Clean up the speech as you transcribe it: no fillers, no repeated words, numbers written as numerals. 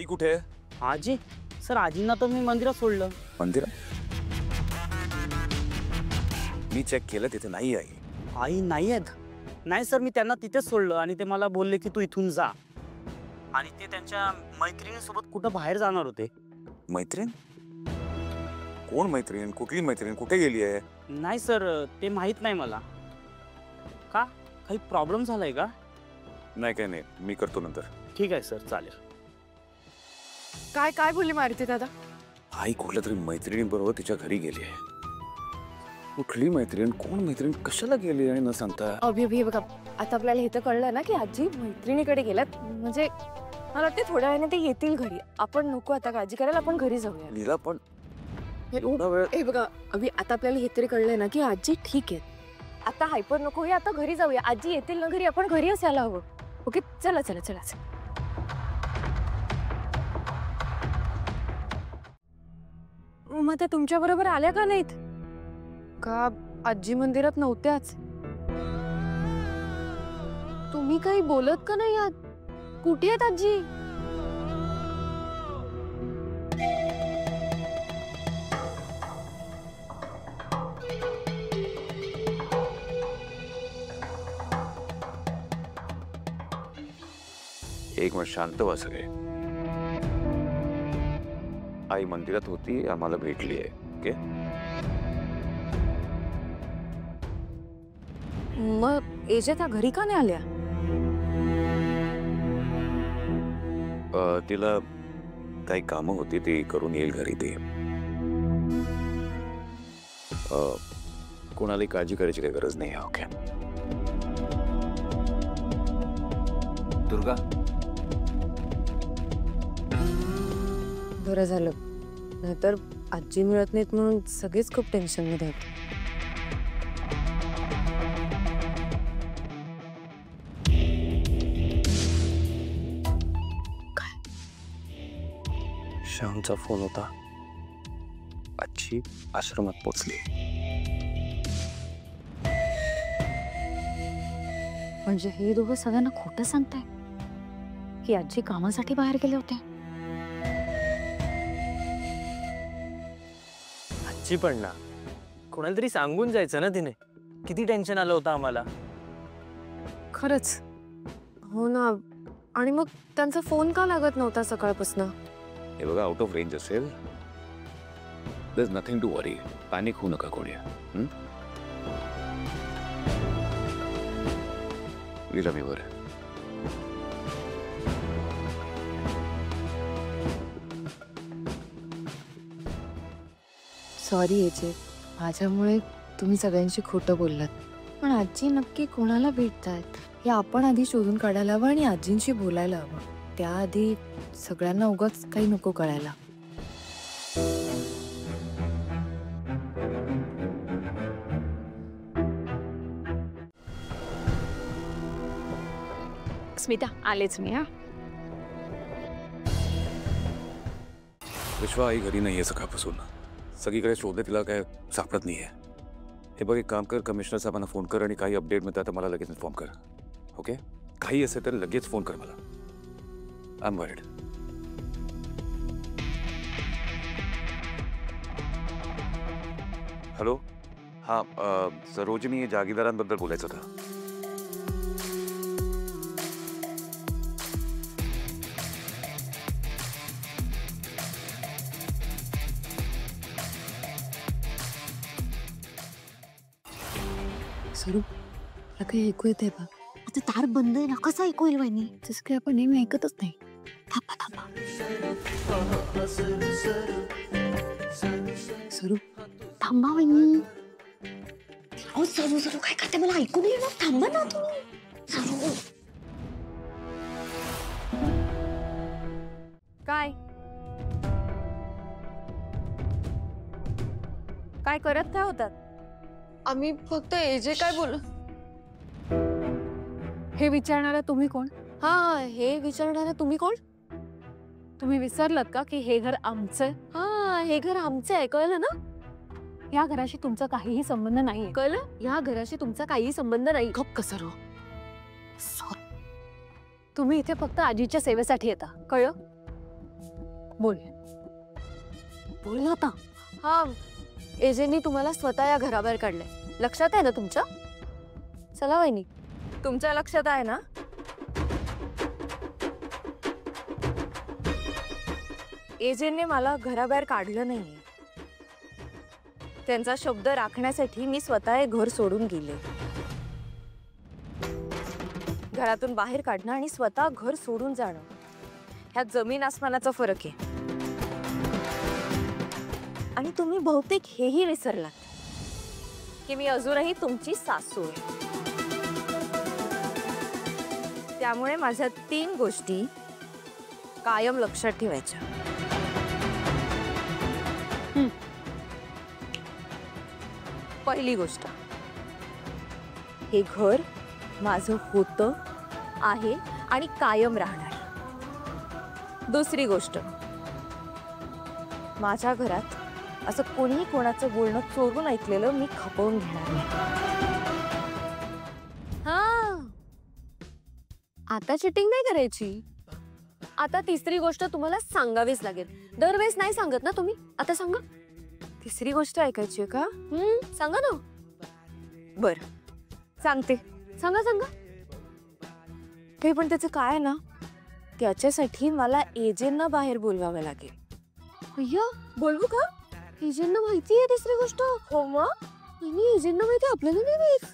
कुठे आहे? आजी सर, आजींना तर मी मंदिरात सोडलं. मंदिरात? मी चेक केलं, तिथे नाही आई. आई नाही आहेत. नाही सर, मी त्यांना तिथेच सोडलं आणि ते मला बोलले की तू इथून जा. आणि ते त्यांच्या मैत्रिणीसोबत कुठं बाहेर जाणार होते. मैत्रीण? कोण मैत्रीण? कुठली मैत्रीण? कुठे गेली आहे? नाही सर, ते माहीत नाही मला. का काही प्रॉब्लेम झालाय का? नाही, काही नाही, मी करतो नंतर. ठीक आहे सर, चालेल. काय काय बोलली मारुती दादा? आई कुठल्या तरी मैत्रिणीबरोबर तिच्या घरी गेली आहे. कुठली मैत्रीण, कोण मैत्रीण, कशाला गेली आणि न सांगता? अभि बघा, आता आपल्याला हे तर कळलं ना की आजी मैत्रिणीकडे गेल्यात. म्हणजे मला वाटते थोड्या वेळाने ते येतील घरी. आपण नको आता काळजी करायला, आपण घरी जाऊया. लीला पण एवढा वेळ. हे बघा अभि, आता आपल्याला हे तरी कळलंय ना की आजी ठीक आहे. आता हायपर नको, हे आता घरी जाऊया. आजी येतील ना घरी, आपण घरी असायला हवं. ओके, चला चला चला. मग त्या तुमच्या बरोबर आल्या का नाहीत? का आजी मंदिरात नव्हत्याच? तुम्ही काही बोलत का नाही आहात? कुठे आहेत आजी? एक मिनिट शांत व्हा सगळे. आई मंदिरात होती, आम्हाला भेटली आहे. ओके, मग एजे त्या घरी का नाही आल्या? तिला काही कामं होती, ती करून येईल घरी. ती कोणालाही काळजी करायची काही गरज नाही. ओके दुर्गा, बरं झालं, नाहीतर आजी मिळत नाहीत म्हणून सगळेच खूप टेन्शन मध्ये होते. श्यामचा फोन होता. आजी आश्रमात पोचली. म्हणजे हे दोघं सगळ्यांना खोटं सांगताय की आजी कामासाठी बाहेर गेले होते? आजी पण ना, कोणाला तरी सांगून जायचं ना तिने. किती टेन्शन आलं होतं आम्हाला. खरंच हो ना. आणि मग त्यांचा फोन का लागत नव्हता सकाळपासून? हे बघा, आउट ऑफ रेंज असेल. There is nothing to worry. Panic होऊ नका कोणी. लीला मी वर. सॉरी एजे, माझ्यामुळे तुम्ही सगळ्यांशी खोटं बोललात. पण आजी नक्की कोणाला भेटतायत हे आपण आधी शोधून काढायला हवं आणि आजींशी बोलायला हवं. त्याआधी सगळ्यांना उगाच काही नको कळायला. स्मिता, आलेच मी. हा, विश्वा आई घरी नाहीये सकाळपासून. सगळीकडे शोधले, तिला काय सापडत नाहीये. हे बघ, एक काम कर, कमिशनर साहेबांना फोन कर आणि काही अपडेट मिळतात तर मला लगेच इन्फॉर्म कर. ओके, काही असेल तर लगेच फोन कर मला. I am worried. हॅलो, हां, सरोजिनी जागीरदारांबद्दल बोलायचं होतं. सरू, काही ऐकू येते बा? आता तार बंद आहे ना, कसं ऐकू येईल वहिनी? जसं काही आपण नेहमी ऐकतच नाही. थांबा थांबा. सरू, थांबा वहिनी. अहो सरू सरू काय करते, मला ऐकू नाही येणार. थांबा ना तुम्ही. सरू, काय काय करत काय होतात? आम्ही फक्त एजे काय बोल. हे विचारणारा तुम्ही कोण? हा, हे विचारणारा तुम्ही कोण? तुम्ही विसरलात का की हे घर आमचं? हा, हे घर आमचं आहे, कळलं ना? या घराशी तुमचा काहीही संबंध नाही, कळलं? या घराशी तुमचा काहीही संबंध नाही. गप्प कसं? तुम्ही इथे फक्त आजीच्या सेवेसाठी येता, कळलं? बोल बोल ना आता. हा, एजेंनी तुम्हाला स्वतः या घराबाहेर काढलंय, लक्षात आहे ना तुमच्या? चला वहिनी, तुमच्या लक्षात आहे ना? एजेंटने मला घराबाहेर काढलं नाहीये. त्यांचा शब्द राखण्यासाठी मी स्वतः हे घर सोडून गेले. घरातून बाहेर काढणं आणि स्वतः घर सोडून जाणं ह्यात जमीन आसमानाचा फरक आहे. आणि तुम्ही बहुतेक हेही विसरलात की मी अजूनही तुमची सासू आहे. त्यामुळे माझ्या 3 गोष्टी कायम लक्षात ठेवायच्या. पहिली गोष्ट, हे घर माझं होतं, आहे आणि कायम राहणार. दुसरी गोष्ट, माझ्या घरात असं कोणी कोणाचं बोलणं चोरून ऐकलेलं मी खपवून घेणार नाही. हा, आता चिटिंग नाही करायची. आता तिसरी गोष्ट तुम्हाला सांगावीच लागेल. दरवेळेस नाही सांगत ना तुम्ही, आता सांगा. तिसरी गोष्ट ऐकायची का? सांगा ना. बर, सांगते. सांगा सांगा. ते पण त्याचं काय आहे ना, त्याच्यासाठी मला एजेंटना बाहेर बोलवावं लागेल. अय्या, बोलवू का? एजेंटना माहिती आहे तिसरी गोष्ट? हो, मग एजेंटना माहिती आपल्याला नाही माहित.